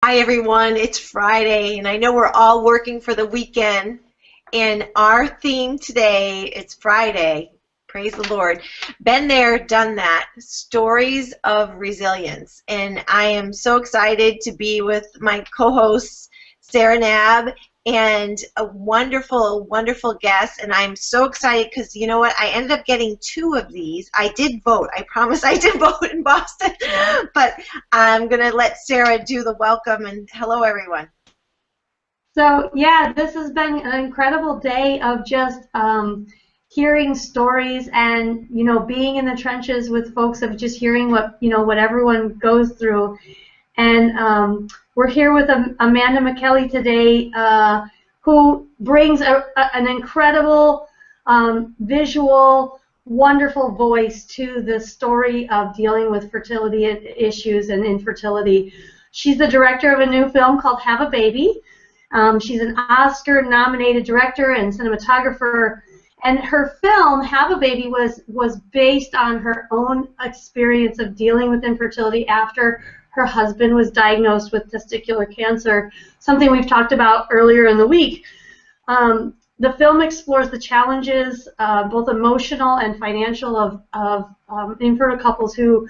Hi everyone, it's Friday and I know we're all working for the weekend, and our theme today, it's Friday, praise the Lord, been there, done that, stories of resilience. And I am so excited to be with my co-hosts Sara Naab and a wonderful, wonderful guest, and I'm so excited because you know what, I ended up getting 2 of these. I did vote, I promise I did vote in Boston, but I'm going to let Sara do the welcome, and hello everyone. So yeah, this has been an incredible day of just hearing stories and being in the trenches with folks, of just hearing what everyone goes through. And we're here with Amanda Micheli today, who brings an incredible visual, wonderful voice to the story of dealing with fertility issues and infertility. She's the director of a new film called Have a Baby. She's an Oscar-nominated director and cinematographer, and her film Have a Baby was based on her own experience of dealing with infertility after her husband was diagnosed with testicular cancer, something we've talked about earlier in the week. The film explores the challenges, both emotional and financial, of infertile couples who,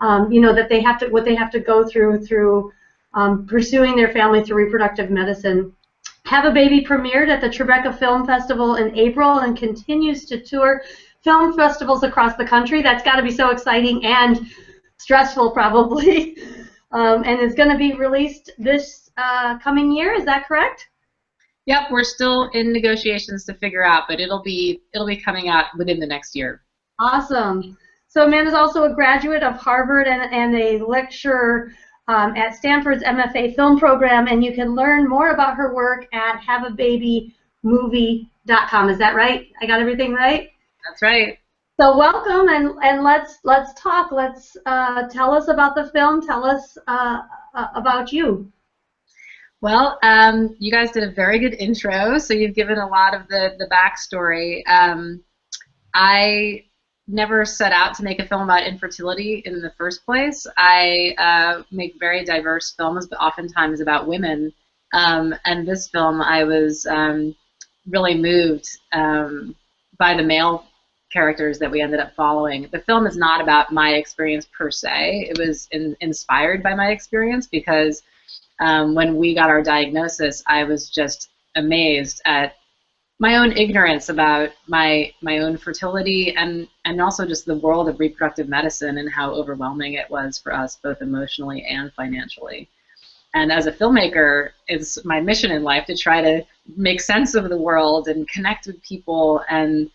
that what they have to go through pursuing their family through reproductive medicine. Have a Baby premiered at the Tribeca Film Festival in April and continues to tour film festivals across the country. That's got to be so exciting and stressful, probably. And is going to be released this coming year. Is that correct? Yep, we're still in negotiations to figure out, but it'll be coming out within the next year. Awesome. So Amanda's also a graduate of Harvard and a lecturer at Stanford's MFA film program, and you can learn more about her work at haveababymovie.com. Is that right? I got everything right? That's right. So welcome, and let's talk. Let's tell us about the film. Tell us about you. Well, you guys did a very good intro, so you've given a lot of the backstory. I never set out to make a film about infertility in the first place. I make very diverse films, but oftentimes about women. And this film, I was really moved by the male characters that we ended up following. The film is not about my experience per se. It was inspired by my experience because when we got our diagnosis, I was just amazed at my own ignorance about my own fertility and also just the world of reproductive medicine and how overwhelming it was for us, both emotionally and financially. And as a filmmaker, it's my mission in life to try to make sense of the world and connect with people. And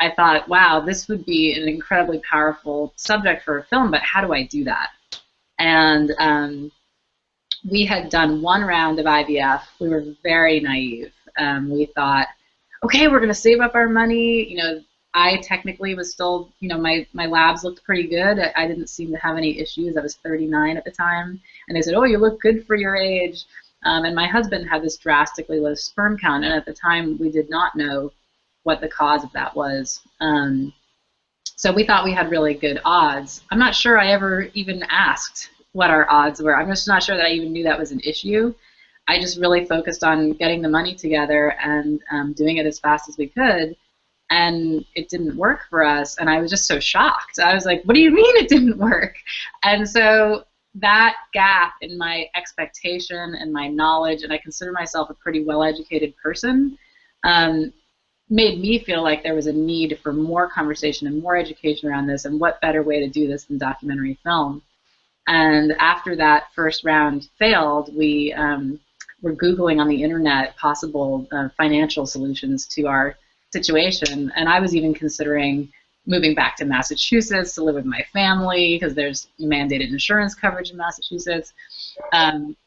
I thought, wow, this would be an incredibly powerful subject for a film, but how do I do that? And we had done 1 round of IVF. We were very naive. We thought, okay, we're going to save up our money. I technically was still, my labs looked pretty good. I didn't seem to have any issues. I was 39 at the time. And they said, oh, you look good for your age. And my husband had this drastically low sperm count. And at the time, we did not know what the cause of that was. So we thought we had really good odds. I'm not sure I ever even asked what our odds were. I'm just not sure that I even knew that was an issue. I just really focused on getting the money together and doing it as fast as we could. And it didn't work for us. And I was just so shocked. I was like, what do you mean it didn't work? And so that gap in my expectation and my knowledge, and I consider myself a pretty well-educated person, made me feel like there was a need for more conversation and more education around this, and what better way to do this than documentary film. And after that first round failed, we were Googling on the internet possible financial solutions to our situation, and I was even considering moving back to Massachusetts to live with my family because there's mandated insurance coverage in Massachusetts.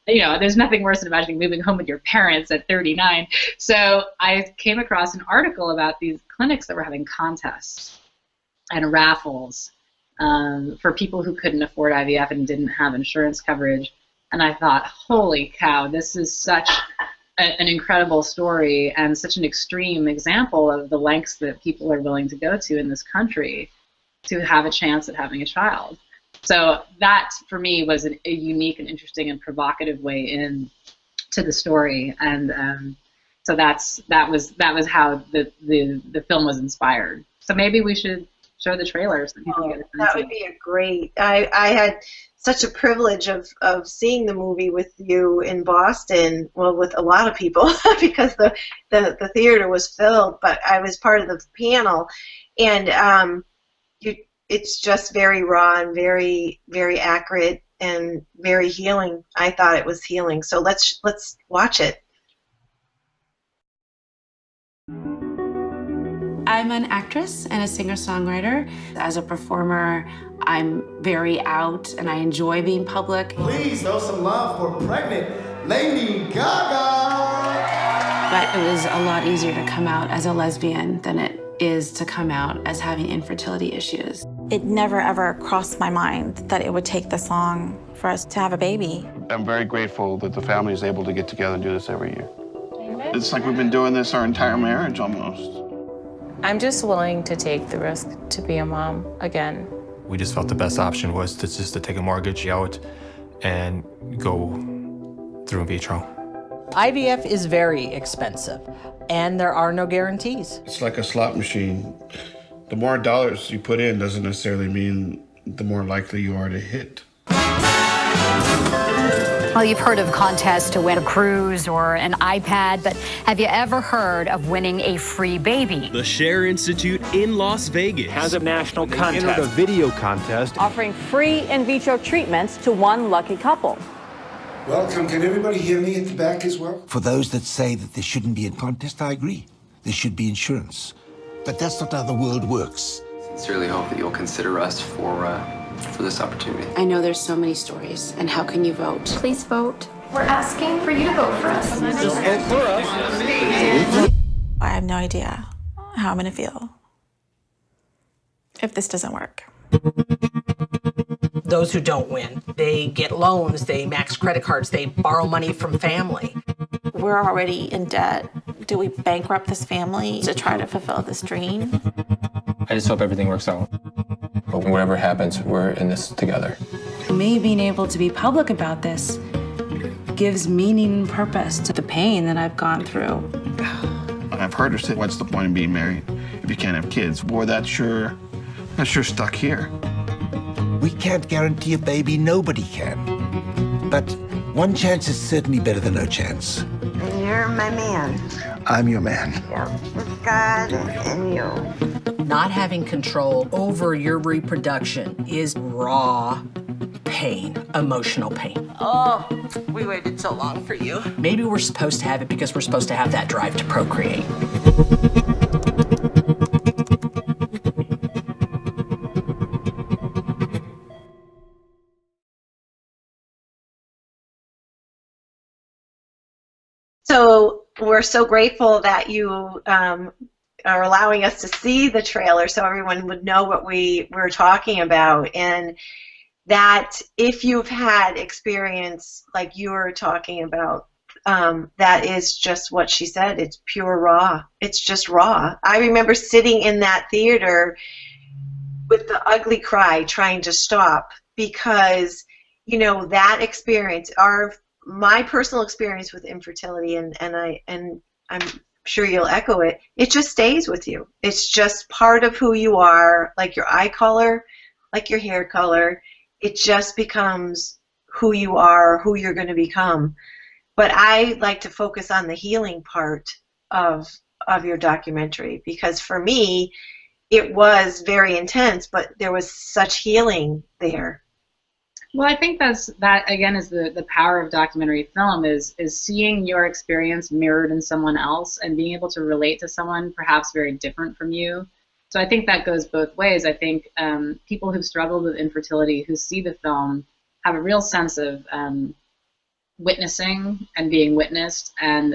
There's nothing worse than imagining moving home with your parents at 39. So I came across an article about these clinics that were having contests and raffles for people who couldn't afford IVF and didn't have insurance coverage. And I thought, holy cow, this is such an incredible story and such an extreme example of the lengths that people are willing to go to in this country to have a chance at having a child. So that, for me, was a unique and interesting and provocative way in to the story, and so that was how the film was inspired. So maybe we should show the trailer so people get a sense. That would be a great. I had such a privilege of seeing the movie with you in Boston, well, with a lot of people because the theater was filled, but I was part of the panel, and it's just very raw and very, very accurate and very healing. I thought it was healing. So let's watch it. I'm an actress and a singer-songwriter. As a performer, I'm very out and I enjoy being public. Please show some love for pregnant Lady Gaga. But it was a lot easier to come out as a lesbian than it is to come out as having infertility issues. It never ever crossed my mind that it would take this long for us to have a baby. I'm very grateful that the family is able to get together and do this every year. It's like we've been doing this our entire marriage almost. I'm just willing to take the risk to be a mom again. We just felt the best option was to take a mortgage out and go through in vitro. IVF is very expensive, and there are no guarantees. It's like a slot machine. The more dollars you put in doesn't necessarily mean the more likely you are to hit. Well, you've heard of contests to win a cruise or an iPad, but have you ever heard of winning a free baby? The Share Institute in Las Vegas has a national contest. Entered a video contest offering free in vitro treatments to one lucky couple. Welcome. Can everybody hear me at the back as well? For those that say that there shouldn't be a contest, I agree. There should be insurance. But that's not how the world works. Sincerely hope that you'll consider us for this opportunity. I know there's so many stories, and how can you vote? Please vote. We're asking for you to vote for us. Just vote for us. I have no idea how I'm going to feel if this doesn't work. Those who don't win, they get loans, they max credit cards, they borrow money from family. We're already in debt. Do we bankrupt this family to try to fulfill this dream? I just hope everything works out. But whatever happens, we're in this together. Me being able to be public about this gives meaning and purpose to the pain that I've gone through. I've heard her say, what's the point of being married if you can't have kids? Boy, that's sure stuck here. We can't guarantee a baby, nobody can. But one chance is certainly better than no chance. You're my man. I'm your man. Yeah, with God and you. Not having control over your reproduction is raw pain, emotional pain. Oh, we waited so long for you. Maybe we're supposed to have it because we're supposed to have that drive to procreate. So we're so grateful that you are allowing us to see the trailer so everyone would know what we were talking about, and that if you've had experience like you were talking about, that is just what she said. It's pure raw. It's just raw. I remember sitting in that theater with the ugly cry trying to stop because, you know, that experience, my personal experience with infertility, and I'm sure you'll echo it, it just stays with you. It's just part of who you are, like your eye color, like your hair color. It just becomes who you are, who you're going to become. But I like to focus on the healing part of your documentary, because for me, it was very intense, but there was such healing there. Well, I think that again is the power of documentary film is seeing your experience mirrored in someone else and being able to relate to someone perhaps very different from you. So I think that goes both ways. I think people who've struggled with infertility who see the film have a real sense of witnessing and being witnessed, and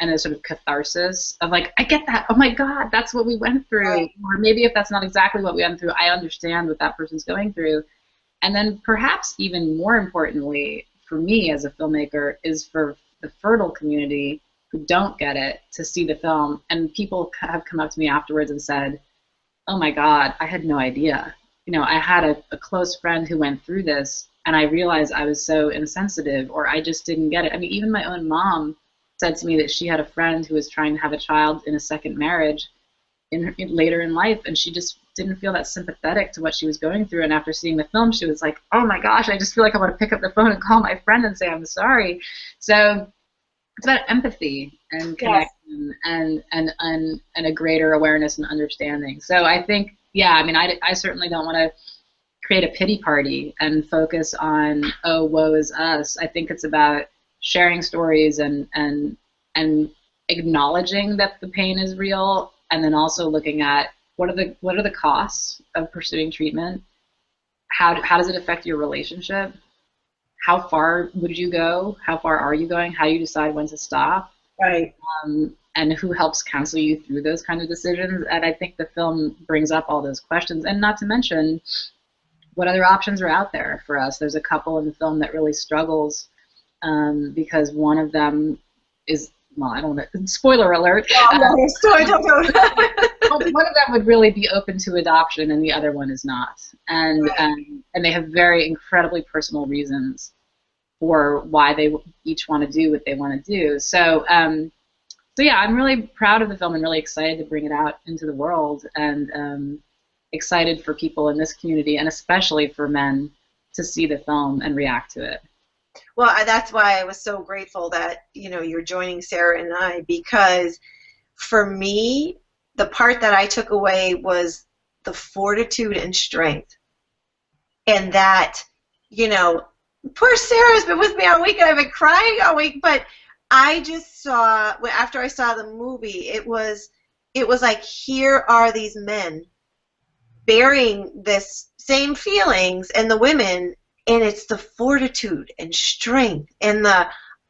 a sort of catharsis of like, I get that. Oh my God, that's what we went through. Right. Or maybe if that's not exactly what we went through, I understand what that person's going through. And then perhaps even more importantly for me as a filmmaker is for the fertile community who don't get it to see the film. And people have come up to me afterwards and said, oh my God, I had no idea. I had a close friend who went through this, and I realized I was so insensitive, or I just didn't get it. I mean, even my own mom said to me that she had a friend who was trying to have a child in a second marriage later in life, and she just didn't feel that sympathetic to what she was going through. And after seeing the film, she was like, oh my gosh, I just feel like I want to pick up the phone and call my friend and say I'm sorry. So it's about empathy and connection, and a greater awareness and understanding. So I think, I certainly don't want to create a pity party and focus on, oh, woe is us. I think it's about sharing stories and acknowledging that the pain is real, and then also looking at what are the costs of pursuing treatment. How does it affect your relationship? How far would you go? How far are you going? How do you decide when to stop? Right. And who helps counsel you through those kind of decisions? And I think the film brings up all those questions, and not to mention what other options are out there for us. There's a couple in the film that really struggles because one of them is, well, I don't know, spoiler alert. One of them would really be open to adoption, and the other one is not. And they have very incredibly personal reasons for why they each want to do what they want to do. So yeah, I'm really proud of the film and really excited to bring it out into the world, and excited for people in this community, and especially for men, to see the film and react to it. Well, that's why I was so grateful that, you're joining Sara and I, because for me, the part that I took away was the fortitude and strength. And that, poor Sarah's been with me all week, and I've been crying all week, but I just saw, after I saw the movie, it was like, here are these men bearing this same feelings, and the women, and it's the fortitude and strength and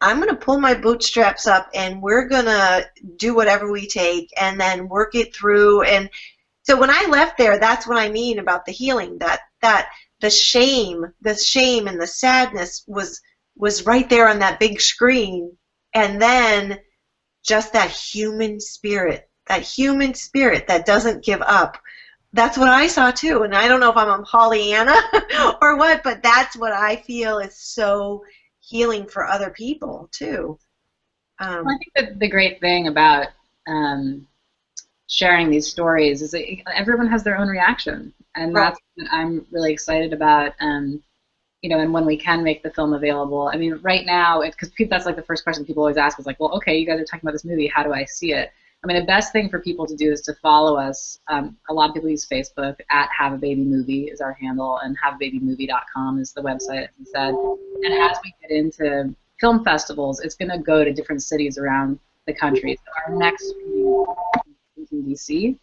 I'm going to pull my bootstraps up, and we're going to do whatever we take and then work it through. And so when I left there, that's what I mean about the healing, that the shame and the sadness was right there on that big screen. And then just that human spirit that doesn't give up. That's what I saw too, and I don't know if I'm a Pollyanna or what, but that's what I feel is so healing for other people too. Well, I think that the great thing about sharing these stories is that everyone has their own reaction, and that's what I'm really excited about. And when we can make the film available, I mean, right now, because that's like the first question people always ask is like, well, okay, you guys are talking about this movie, how do I see it? I mean, the best thing for people to do is to follow us. A lot of people use Facebook. @HaveABabyMovie is our handle, and HaveABabyMovie.com is the website, as you said. And as we get into film festivals, it's going to go to different cities around the country. So our next screening is in D.C.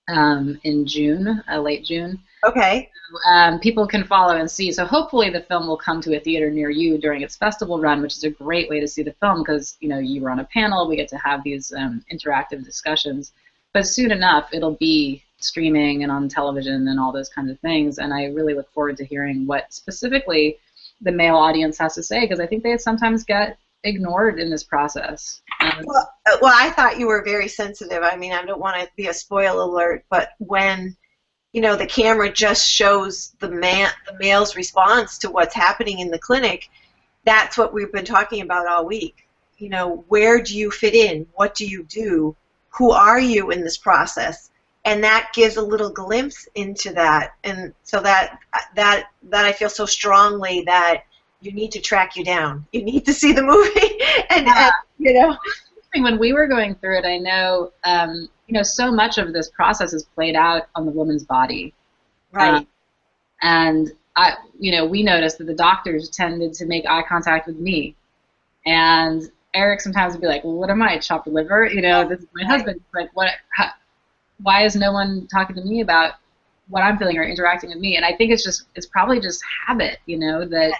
In June, late June. Okay. So, people can follow and see. So hopefully the film will come to a theater near you during its festival run, which is a great way to see the film because, you were on a panel. We get to have these interactive discussions. But soon enough, it'll be streaming and on television and all those kinds of things. And I really look forward to hearing what specifically the male audience has to say, because I think they sometimes get ignored in this process. Well, I thought you were very sensitive. I mean, I don't want to be a spoiler alert, but when the camera just shows the male's response to what's happening in the clinic, that's what we've been talking about all week. Where do you fit in? What do you do? Who are you in this process? And that gives a little glimpse into that. And so that I feel so strongly that you need to track you down. You need to see the movie. and when we were going through it, I know, so much of this process is played out on the woman's body. Right. And we noticed that the doctors tended to make eye contact with me. And Eric sometimes would be like, well, what am I, chopped liver? This is my husband. Like, why is no one talking to me about what I'm feeling or interacting with me? And I think it's probably just habit, that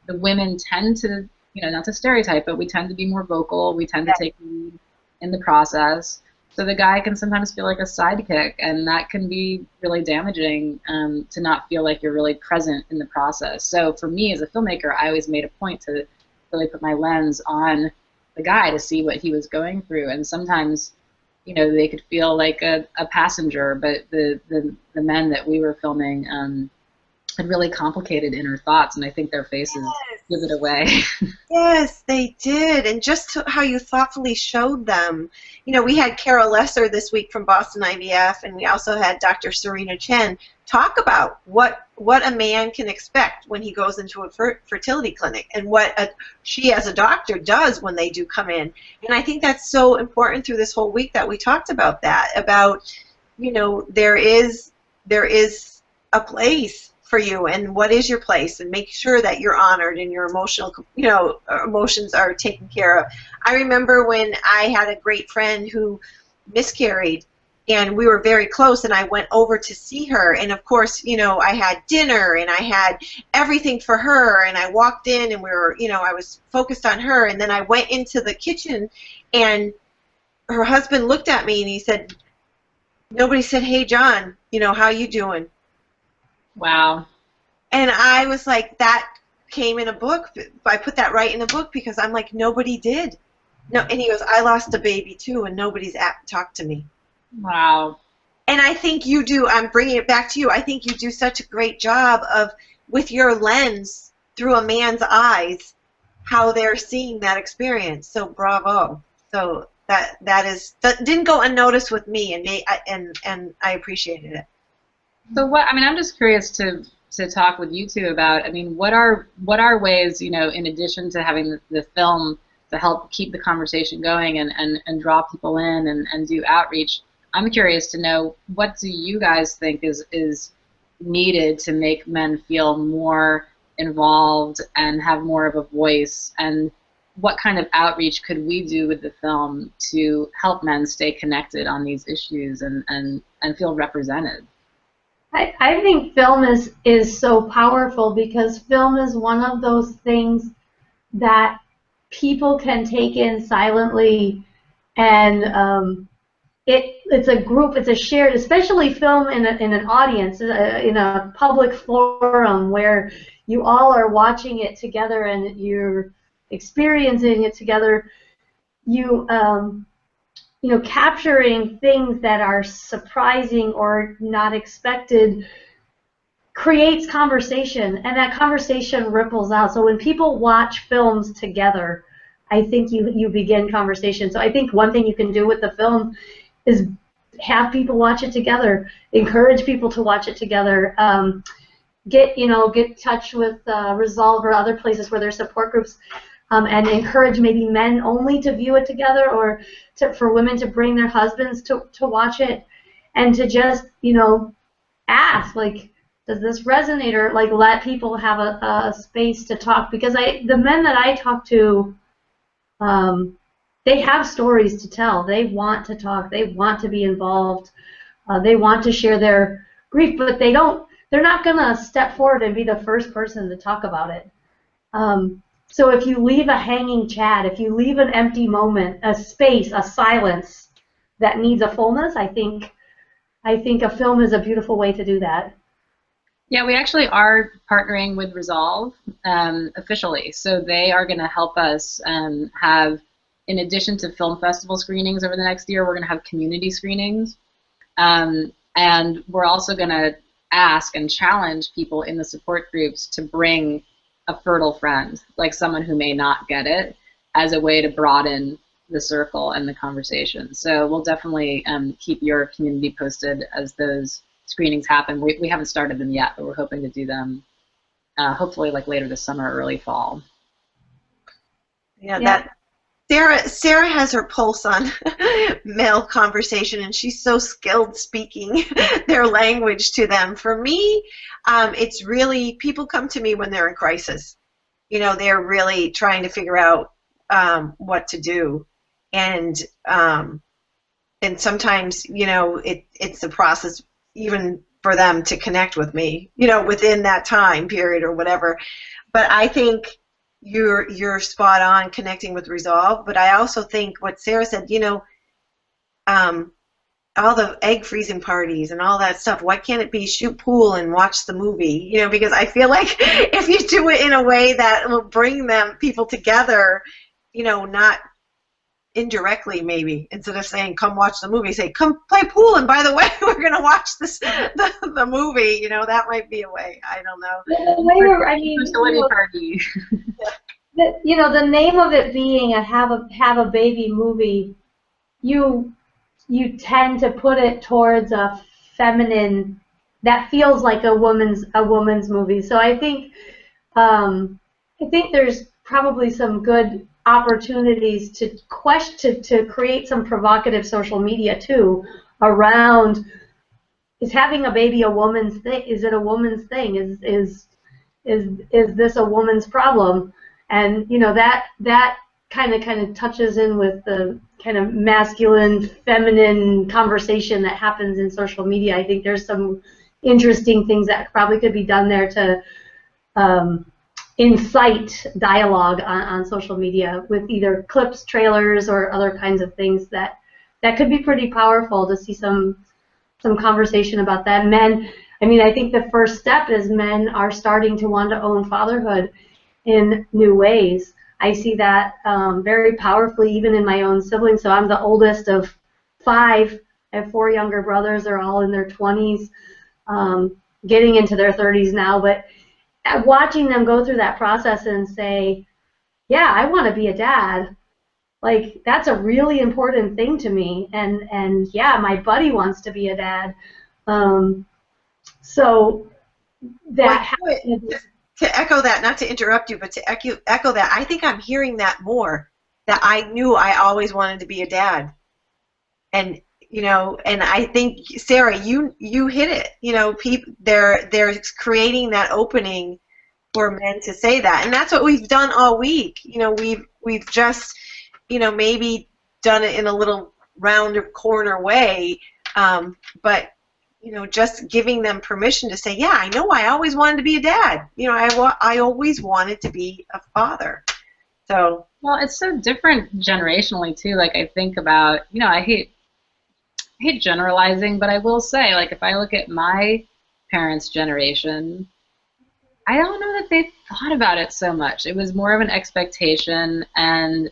the women tend to, not to stereotype, but we tend to be more vocal. We tend to take the lead in the process. So the guy can sometimes feel like a sidekick, and that can be really damaging to not feel like you're really present in the process. So for me as a filmmaker, I always made a point to really put my lens on the guy to see what he was going through. And sometimes you know, they could feel like a passenger, but the men that we were filming had really complicated inner thoughts, and I think their faces give it away. Yes, they did, and just how you thoughtfully showed them. You know, we had Carol Lesser this week from Boston IVF, and we also had Dr. Serena Chen talk about what a man can expect when he goes into a fertility clinic, and what she as a doctor does when they do come in. And I think that's so important through this whole week that we talked about that, about, you know, there is a place for you, and what is your place, and make sure that you're honored and your emotional, you know, emotions are taken care of. I remember when I had a great friend who miscarried, and we were very close, and I went over to see her, and of course, you know, I had dinner and I had everything for her, and I walked in and we were, you know, I was focused on her, and then I went into the kitchen and her husband looked at me and he said, nobody said, hey John, you know, how you doing? Wow. And I was like, that came in a book. I put that right in a book because I'm like, nobody did. No, and he goes, I lost a baby too, and nobody's talked to me. Wow. And I think you do. I'm bringing it back to you. I think you do such a great job of, with your lens through a man's eyes, how they're seeing that experience. So bravo. So that didn't go unnoticed with me, and I appreciated it. So what, I mean, I'm just curious to talk with you two about, I mean, what are ways, you know, in addition to having the film to help keep the conversation going and draw people in and do outreach, I'm curious to know, what do you guys think is needed to make men feel more involved and have more of a voice, and what kind of outreach could we do with the film to help men stay connected on these issues and feel represented? I think film is so powerful because film is one of those things that people can take in silently, and it's a group, it's a shared, especially film in an audience, in a public forum where you all are watching it together and you're experiencing it together. You know, capturing things that are surprising or not expected creates conversation, and that conversation ripples out. So when people watch films together, I think you begin conversation. So I think one thing you can do with the film is have people watch it together, encourage people to watch it together, get in touch with Resolve or other places where there's support groups, and encourage maybe men only to view it together, or for women to bring their husbands to watch it, and to just, you know, ask, like, does this resonate, or like let people have a space to talk, because the men that I talk to, they have stories to tell. They want to talk. They want to be involved. They want to share their grief, but they're not going to step forward and be the first person to talk about it. So if you leave a hanging chat, if you leave an empty moment, a space, a silence that needs a fullness, I think a film is a beautiful way to do that. Yeah, we actually are partnering with Resolve officially. So they are going to help us have, in addition to film festival screenings over the next year, we're going to have community screenings. And we're also going to ask and challenge people in the support groups to bring a fertile friend, like someone who may not get it, as a way to broaden the circle and the conversation. So we'll definitely keep your community posted as those screenings happen. We haven't started them yet, but we're hoping to do them hopefully like later this summer, early fall. Yeah, that Sara has her pulse on male conversation, and she's so skilled speaking their language to them. For me, it's really, people come to me when they're in crisis. You know, they're really trying to figure out what to do, and sometimes, you know, it's a process even for them to connect with me, you know, within that time period or whatever. But I think you're spot on connecting with Resolve, but I also think what Sara said, you know, all the egg freezing parties and all that stuff, why can't it be shoot pool and watch the movie? You know, because I feel like if you do it in a way that will bring people together, you know, not indirectly, maybe, instead of saying, come watch the movie, say, come play pool, and by the way, we're going to watch the movie. You know, that might be a way. I don't know. I mean, fertility party. The name of it being a have a baby movie, you tend to put it towards a feminine, that feels like a woman's movie. So I think there's probably some good opportunities to create some provocative social media too around, is having a baby a woman's thing? Is it a woman's thing? Is this a woman's problem? And that kind of touches in with the kind of masculine, feminine conversation that happens in social media. I think there's some interesting things that probably could be done there to incite dialogue on social media with either clips, trailers, or other kinds of things that could be pretty powerful to see some conversation about that. Men, I mean, I think the first step is men are starting to want to own fatherhood in new ways. I see that very powerfully even in my own siblings. So I'm the oldest of 5. I have 4 younger brothers. They're all in their 20s, getting into their 30s now. But watching them go through that process and say, yeah, I want to be a dad, like, that's a really important thing to me. And yeah, my buddy wants to be a dad. So that to echo that, not to interrupt you, but to echo that, I think I'm hearing that more, that I knew I always wanted to be a dad. And, and I think, Sara, you hit it. They're creating that opening for men to say that. And that's what we've done all week. We've just, maybe done it in a little round corner way, but just giving them permission to say, yeah, I know I always wanted to be a dad. I always wanted to be a father. So. Well, it's so different generationally too. Like, I think about, I hate generalizing, but I will say, like, if I look at my parents' generation, I don't know that they thought about it so much. It was more of an expectation and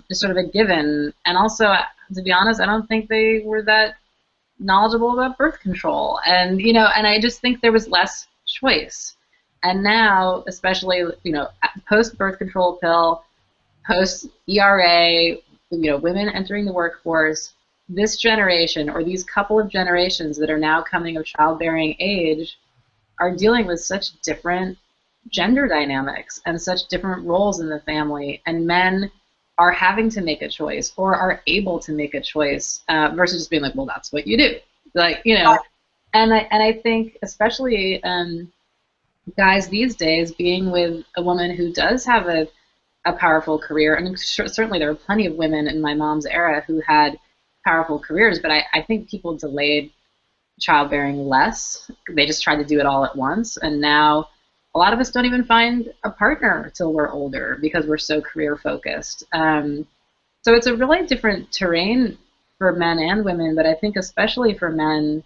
just sort of a given. And also, to be honest, I don't think they were that knowledgeable about birth control. And, and I just think there was less choice. And now, especially, post-birth control pill, post-ERA, women entering the workforce, this generation, or these couple of generations that are now coming of childbearing age, are dealing with such different gender dynamics and such different roles in the family, and men are having to make a choice or are able to make a choice versus just being like, well, that's what you do, like, and I think especially guys these days being with a woman who does have a powerful career, and certainly there were plenty of women in my mom's era who had powerful careers, but I think people delayed childbearing less. They just tried to do it all at once, and now a lot of us don't even find a partner till we're older because we're so career focused. So it's a really different terrain for men and women, but I think especially for men,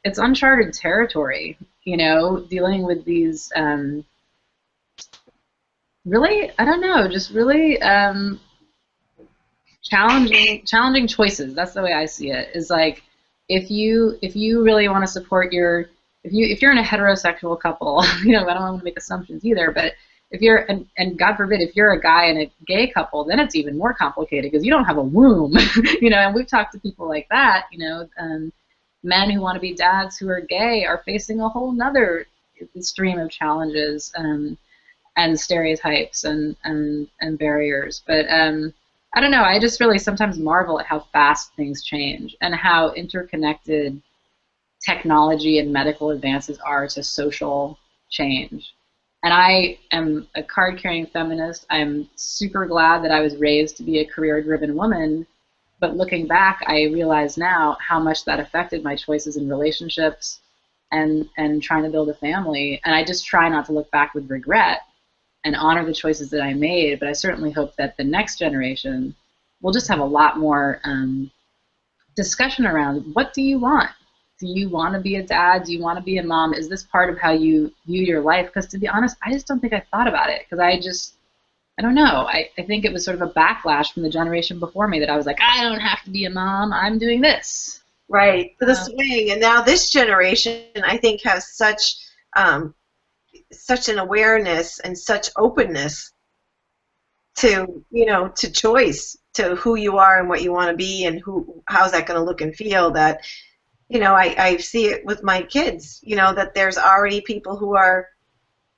it's uncharted territory, dealing with these really, I don't know, just really challenging choices. That's the way I see it, is like, if you really want to support if you're in a heterosexual couple, I don't want to make assumptions either, but if you're, and God forbid, if you're a guy in a gay couple, then it's even more complicated because you don't have a womb, and we've talked to people like that, men who want to be dads who are gay are facing a whole nother stream of challenges and stereotypes and barriers. But I don't know, I just really sometimes marvel at how fast things change and how interconnected technology and medical advances are to social change. And I am a card-carrying feminist. I'm super glad that I was raised to be a career-driven woman, but looking back, I realize now how much that affected my choices in relationships and trying to build a family. And I just try not to look back with regret and honor the choices that I made, but I certainly hope that the next generation will just have a lot more discussion around, what do you want? Do you want to be a dad? Do you want to be a mom? Is this part of how you view your life? Because to be honest, I just don't think I thought about it, because I don't know. I think it was sort of a backlash from the generation before me that I was like, I don't have to be a mom. I'm doing this. Right. The swing. And now this generation, I think, has such an awareness and such openness to, to choice, to who you are and what you want to be and how's that going to look and feel, that, I see it with my kids, that there's already people who are,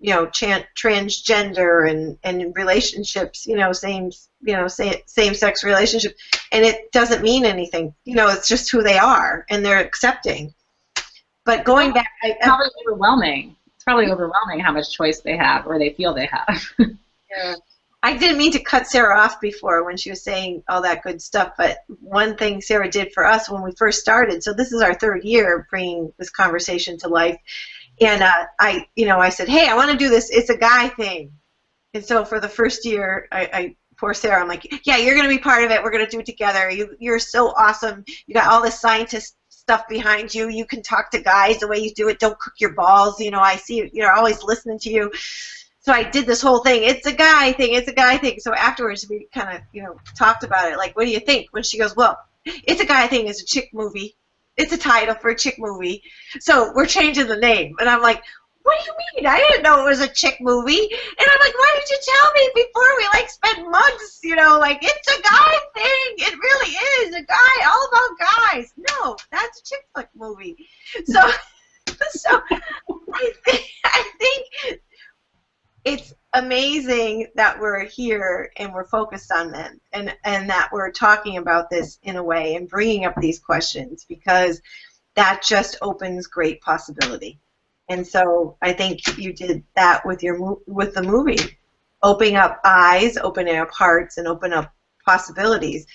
transgender and in relationships, same-sex relationships, and it doesn't mean anything. It's just who they are, and they're accepting. But going back, it's probably overwhelming. It's probably overwhelming how much choice they have, or they feel they have. Yeah. I didn't mean to cut Sara off before when she was saying all that good stuff, but one thing Sara did for us when we first started, so this is our 3rd year bringing this conversation to life, and I said, hey, I want to do this. It's a guy thing. And so for the first year, I poor Sara, I'm like, yeah, you're going to be part of it. We're going to do it together. You're so awesome. You got all this scientist stuff behind you. You can talk to guys the way you do it. Don't cook your balls. I see you're always listening to you. So I did this whole thing. It's a guy thing. It's a guy thing. So afterwards, we kind of, talked about it. Like, what do you think? When she goes, well, it's a guy thing. It's a chick movie. It's a title for a chick movie. So we're changing the name. And I'm like, what do you mean? I didn't know it was a chick movie. And I'm like, why didn't you tell me before we spent months, it's a guy thing. It really is a guy, all about guys. No, that's a chick flick movie. So, I think it's amazing that we're here and we're focused on them, and that we're talking about this in a way and bringing up these questions, because that just opens great possibility. And so I think you did that with the movie, opening up eyes, opening up hearts, and open up possibilities.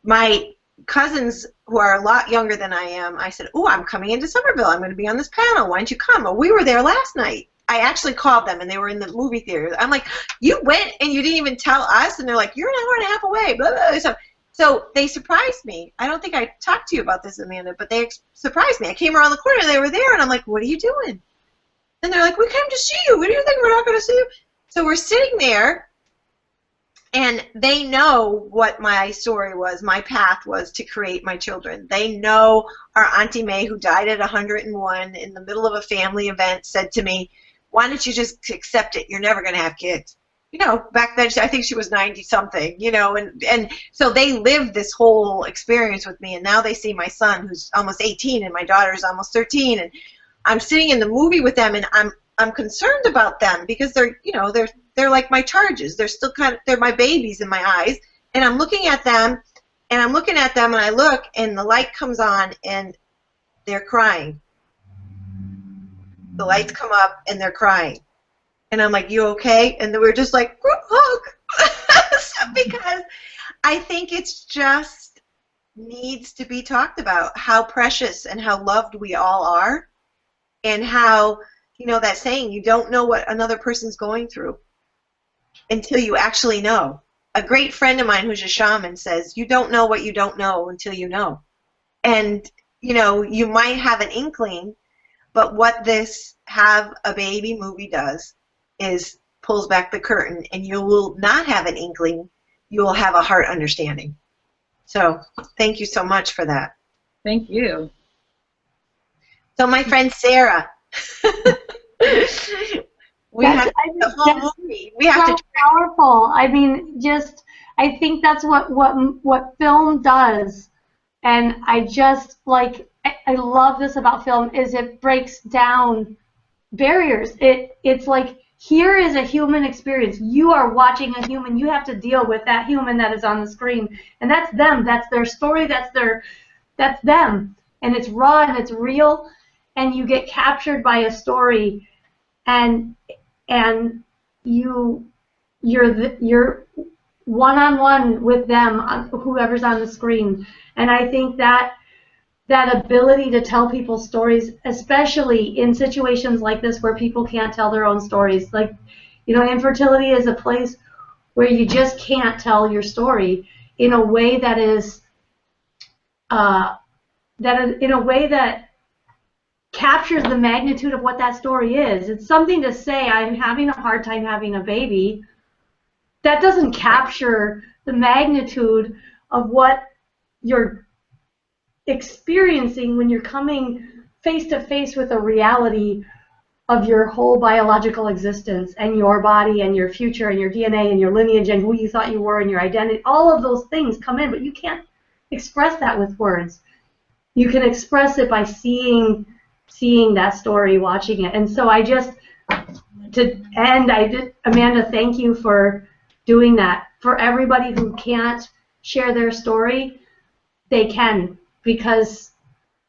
My cousins, who are a lot younger than I am, I said, oh, I'm coming into Somerville. I'm going to be on this panel. Why don't you come? Well, we were there last night. I actually called them, and they were in the movie theater. I'm like, you went and you didn't even tell us? And they're like, you're an hour and a half away. Blah, blah, blah. So they surprised me. I don't think I talked to you about this, Amanda, but they surprised me. I came around the corner, and they were there, and I'm like, what are you doing? And they're like, we came to see you. What do you think? We're not going to see you? So we're sitting there, and they know what my story was, my path was to create my children. They know our Auntie May, who died at 101 in the middle of a family event, said to me, why don't you just accept it? You're never going to have kids. Back then, I think she was 90-something, and so they lived this whole experience with me, and now they see my son, who's almost 18, and my daughter's almost 13, and I'm sitting in the movie with them, and I'm concerned about them, because they're like my charges. They're still they're my babies in my eyes, and I'm looking at them, and I look, and the light comes on, and they're crying. The lights come up, and they're crying. And I'm like, you okay? And then we're just like, hug. Because I think it's just needs to be talked about, how precious and how loved we all are, and how, that saying, you don't know what another person's going through until you actually know. A great friend of mine who's a shaman says, you don't know what you don't know until you know. And, you might have an inkling, but what this Have a Baby movie does is pulls back the curtain, and you will not have an inkling. You will have a heart understanding. So thank you so much for that. Thank you. So my friend Sara, we have the whole movie. We have so powerful. I mean, I think that's what film does, and I love this about film, is it breaks down barriers. It's like, here is a human experience. You are watching a human. You have to deal with that human that is on the screen, and that's them. That's their story. That's them, and it's raw and it's real, and you get captured by a story, and you're one-on-one with them, whoever's on the screen. And I think that ability to tell people's stories, especially in situations like this where people can't tell their own stories. Like, infertility is a place where you just can't tell your story in a way that is, in a way that captures the magnitude of what that story is. It's something to say, I'm having a hard time having a baby. that doesn't capture the magnitude of what you're experiencing when you're coming face to face with a reality of your whole biological existence and your body and your future and your DNA and your lineage and who you thought you were and your identity. All of those things come in, but you can't express that with words. You can express it by seeing that story, watching it. And so Amanda, thank you for doing that. For everybody who can't share their story, they can, because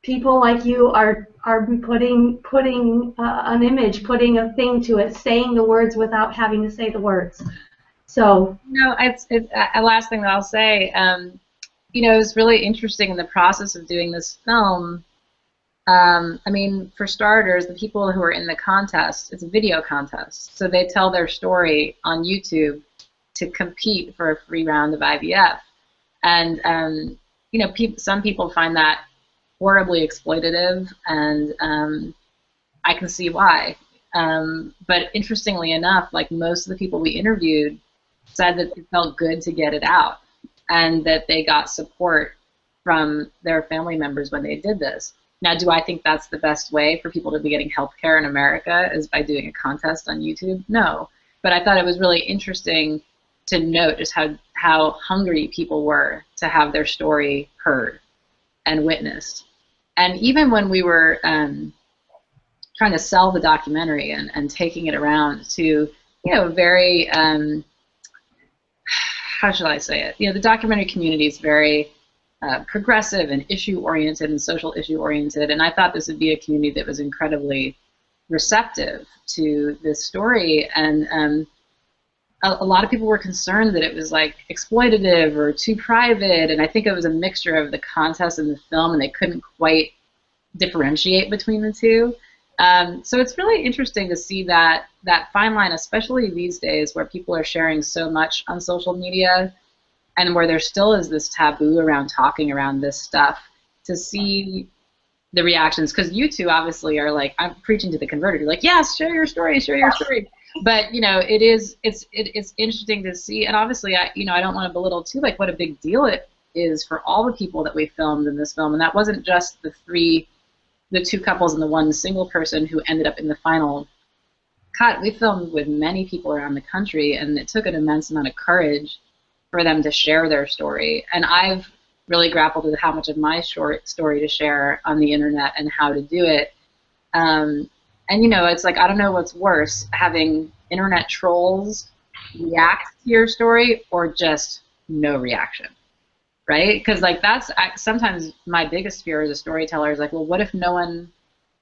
people like you are putting an image, putting a thing to it, saying the words without having to say the words. So it's a last thing that I'll say. It was really interesting in the process of doing this film. I mean, for starters, the people who are in the contest, it's a video contest, so they tell their story on YouTube to compete for a free round of IVF. And some people find that horribly exploitative, and I can see why. But interestingly enough, like most of the people we interviewed said that it felt good to get it out, and that they got support from their family members when they did this. Now, do I think that's the best way for people to be getting health care in America, is by doing a contest on YouTube? No. But I thought it was really interesting to note just how hungry people were to have their story heard and witnessed. And even when we were trying to sell the documentary and taking it around to, very, how shall I say it? The documentary community is very progressive and issue-oriented and social issue-oriented, and I thought this would be a community that was incredibly receptive to this story. And a lot of people were concerned that it was like exploitative or too private, and I think it was a mixture of the contest and the film, and they couldn't quite differentiate between the two. So it's really interesting to see that fine line, especially these days where people are sharing so much on social media and where there still is this taboo around talking around this stuff, to see the reactions. Because you two obviously are like, I'm preaching to the converted. You're like, yes, share your story, share your story. But it's interesting to see, and obviously I don't want to belittle too like what a big deal it is for all the people that we filmed in this film, and that wasn't just the two couples and the one single person who ended up in the final cut. We filmed with many people around the country, and it took an immense amount of courage for them to share their story. And I've really grappled with how much of my short story to share on the internet and how to do it. And it's like, I don't know what's worse, having internet trolls react to your story or just no reaction, right? Because like that's sometimes my biggest fear as a storyteller is like, well, what if no one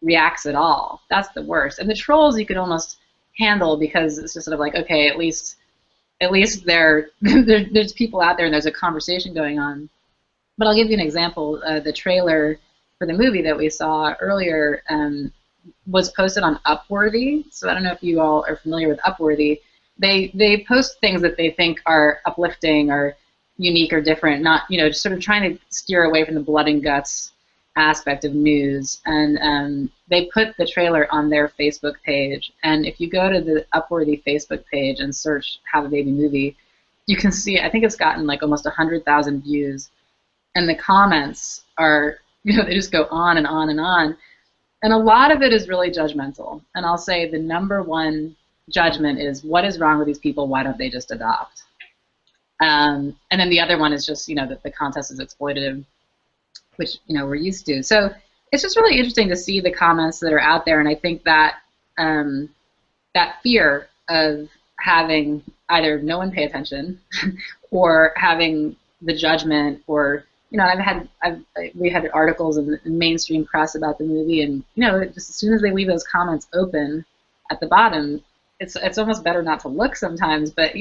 reacts at all? That's the worst. And the trolls you could almost handle, because it's just sort of like, okay, at least there's people out there and there's a conversation going on. But I'll give you an example. The trailer for the movie that we saw earlier was posted on Upworthy. So I don't know if you all are familiar with Upworthy. They post things that they think are uplifting or unique or different, not, just sort of trying to steer away from the blood and guts aspect of news. And they put the trailer on their Facebook page. And if you go to the Upworthy Facebook page and search Have a Baby Movie, you can see, I think it's gotten like almost 100,000 views. And the comments are, they just go on and on and on. And a lot of it is really judgmental. And I'll say the number one judgment is, what is wrong with these people? Why don't they just adopt? And then the other one is just, that the contest is exploitative, which, we're used to. So it's just really interesting to see the comments that are out there. And I think that that fear of having either no one pay attention or having the judgment, or, we had articles in the mainstream press about the movie, and, just as soon as they leave those comments open at the bottom, it's almost better not to look sometimes. But,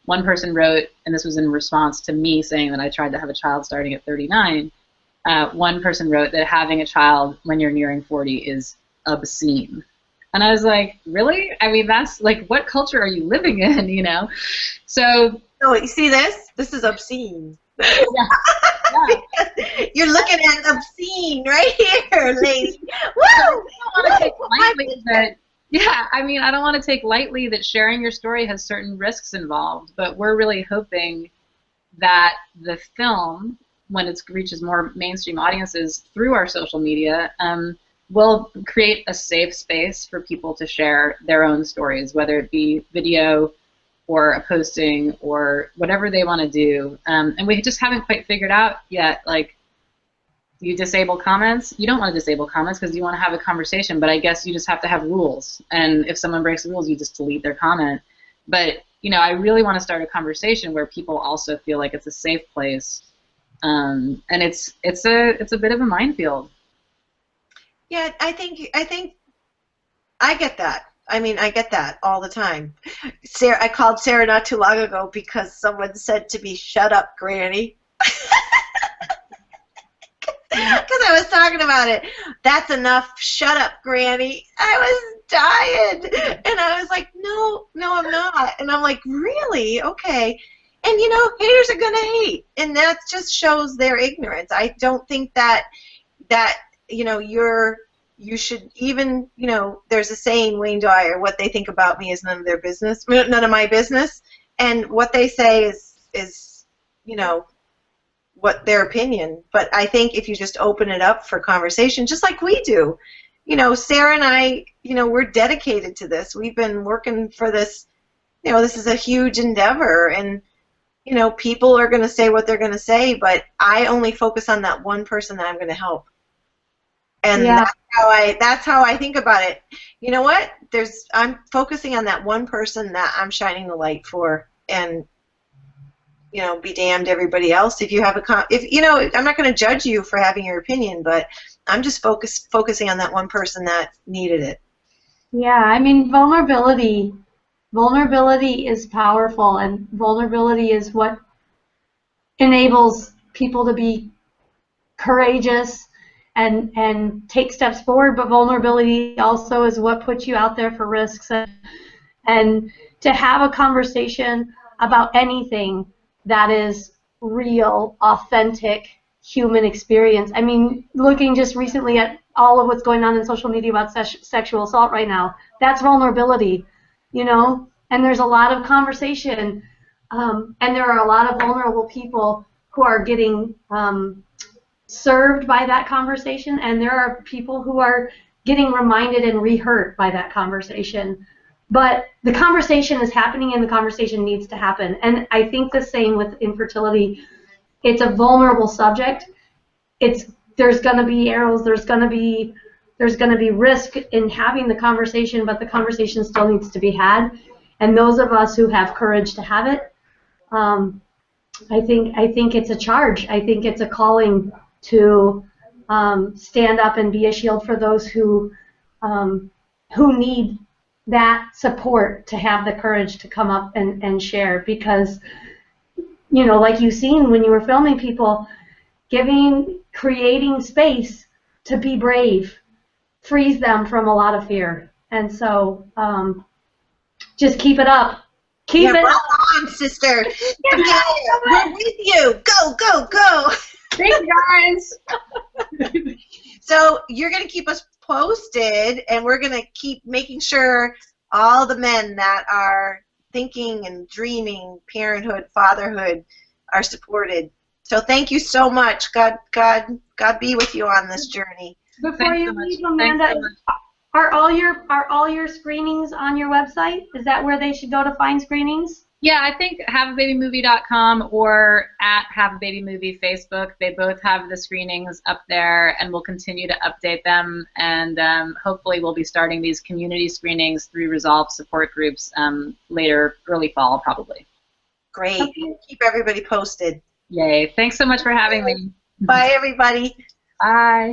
one person wrote, and this was in response to me saying that I tried to have a child starting at 39, one person wrote that having a child when you're nearing 40 is obscene. And I was like, really? I mean, that's like, what culture are you living in, So. Oh, you see this? This is obscene. Yeah. Yeah. You're looking at obscene right here, lady. Woo! I don't want to take lightly that, Yeah, I mean, I don't want to take lightly that sharing your story has certain risks involved, but we're really hoping that the film, when it reaches more mainstream audiences through our social media, will create a safe space for people to share their own stories, whether it be video or a posting or whatever they want to do. And we just haven't quite figured out yet, like, do you disable comments? You don't want to disable comments because you want to have a conversation, but I guess you just have to have rules. And if someone breaks the rules, you just delete their comment. But, you know, I really want to start a conversation where people also feel like it's a safe place. And it's a bit of a minefield. Yeah, I think I get that. I mean, I get that all the time. I called Sara not too long ago because someone said to me, "Shut up, Granny." Because I was talking about it. That's enough. Shut up, Granny. I was dying. And I was like, no, I'm not. And I'm like, really? Okay. And, you know, haters are going to hate. And that just shows their ignorance. I don't think that you know, you should even, you know, there's a saying, Wayne Dyer, what they think about me is none of their business, none of my business. And what they say is you know, what their opinion. But I think if you just open it up for conversation, just like we do, you know, Sara and I, you know, we're dedicated to this. We've been working for this, you know, this is a huge endeavor, and, you know, people are going to say what they're going to say, but I only focus on that one person that I'm going to help. And Yeah. that's how I think about it. You know what? I'm focusing on that one person that I'm shining the light for, and, you know, be damned everybody else. If you have you know, I'm not going to judge you for having your opinion, but I'm just focusing on that one person that needed it. Yeah, I mean, vulnerability is powerful, and vulnerability is what enables people to be courageous and take steps forward, but vulnerability also is what puts you out there for risks. And to have a conversation about anything that is real, authentic human experience. I mean, looking just recently at all of what's going on in social media about sexual assault right now, that's vulnerability, you know? And there's a lot of conversation, and there are a lot of vulnerable people who are getting served by that conversation, and there are people who are getting reminded and re-hurt by that conversation. But the conversation is happening, and the conversation needs to happen. And I think the same with infertility. It's a vulnerable subject. There's going to be arrows. There's going to be risk in having the conversation, but the conversation still needs to be had. And those of us who have courage to have it, I think it's a charge. I think it's a calling to stand up and be a shield for those who need that support, to have the courage to come up and share. Because, you know, like you've seen when you were filming people, creating space to be brave frees them from a lot of fear. And so just keep it up. Keep it up. On, sister. Yeah, we're with you. Go, go, go. Thank you, guys. So you're going to keep us posted, and we're going to keep making sure all the men that are thinking and dreaming parenthood, fatherhood, are supported. So thank you so much. God be with you on this journey. Before you leave, Amanda, are all your screenings on your website? Is that where they should go to find screenings? Yeah, I think haveababymovie.com or at Have a Baby Movie Facebook. They both have the screenings up there, and we'll continue to update them. And hopefully we'll be starting these community screenings through Resolve support groups later, early fall probably. Great. Okay. Keep everybody posted. Yay. Thanks so much for having me. Bye, everybody. Bye.